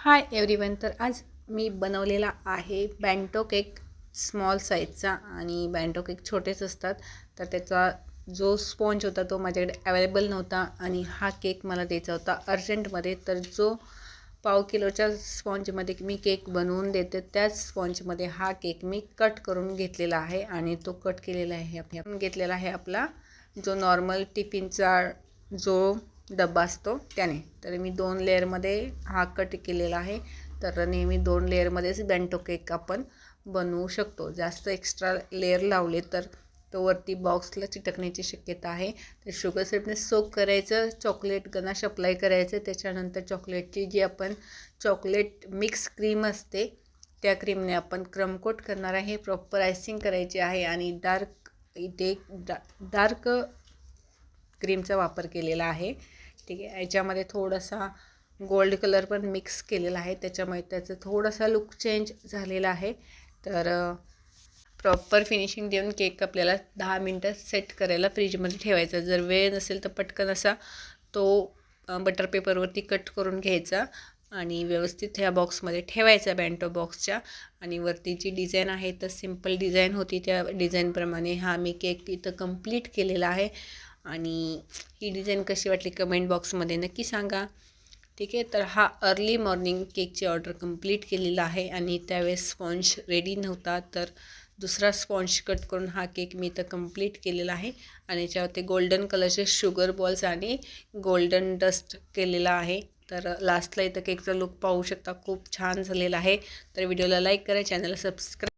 Hi everyone. तर आज मी बनवलेला आहे बॅन्टो केक स्मॉल साईजचा. आणि बॅन्टो केक छोटेच असतात, तर त्याचा जो स्पॉन्ज होता तो माझ्याकडे अवेलेबल नव्हता आणि हा केक मला द्यायचा होता अर्जंटमध्ये. तर जो पाव किलोच्या स्पॉन्जमध्ये मी केक बनवून देते त्याच स्पॉन्जमध्ये हा केक मी कट करून घेतलेला आहे. आणि तो कट केलेला आहे आपण घेतलेला आहे आपला जो नॉर्मल टिफिनचा जो डब्बा असतो त्याने. तर मी 2 लेअरमध्ये हा कट केलेला आहे. तर नेहमी 2 लेअरमध्येच बॅन्टो केक आपण बनवू शकतो. जास्त एक्स्ट्रा लेअर लावले तर तो वरती बॉक्सला चिटकण्याची शक्यता आहे. तर शुगर सिरपने सोक करायचं, चॉकलेट गनाश अप्लाय करायचं. त्याच्यानंतर चॉकलेटची जी आपण चॉकलेट मिक्स क्रीम असते त्या क्रीमने आपण क्रमकोट करणार आहे. प्रॉपर आयसिंग करायची आहे आणि डार्क क्रीमचा वापर केलेला आहे. ठीक आहे. याच्यामध्ये थोडासा गोल्ड कलर पण मिक्स केलेला आहे, त्याच्यामुळे त्याचं थोडासा लुक चेंज झालेला आहे. तर प्रॉपर फिनिशिंग देऊन केक आपल्याला 10 मिनटं सेट करायला फ्रीजमध्ये ठेवायचा. जर वेळ नसेल तर पटकन असा तो बटर पेपरवरती कट करून घ्यायचा आणि व्यवस्थित ह्या बॉक्समध्ये ठेवायचा बॅन्टो बॉक्सच्या. आणि वरती जी डिझाईन आहे तर सिम्पल डिझाईन होती, त्या डिझाईनप्रमाणे हा मी केक इथं कंप्लीट केलेला आहे. आणि ही डिझाईन कशी वाटली कमेंट बॉक्समध्ये नक्की सांगा. ठीक आहे. तर हा अर्ली मॉर्निंग केकची ऑर्डर कंप्लीट केलेला आहे आणि त्यावेळेस स्पॉन्ज रेडी नव्हता, तर दुसरा स्पॉन्ज कट करून हा केक मी इथं कंप्लीट केलेला आहे. आणि याच्यावरती गोल्डन कलरचे शुगर बॉल्स आणि गोल्डन डस्ट केलेला आहे. तर लास्टला इथं केकचा लुक पाहू शकता, खूप छान झालेला आहे. तर व्हिडिओला लाईक करा, चॅनलला सबस्क्राईब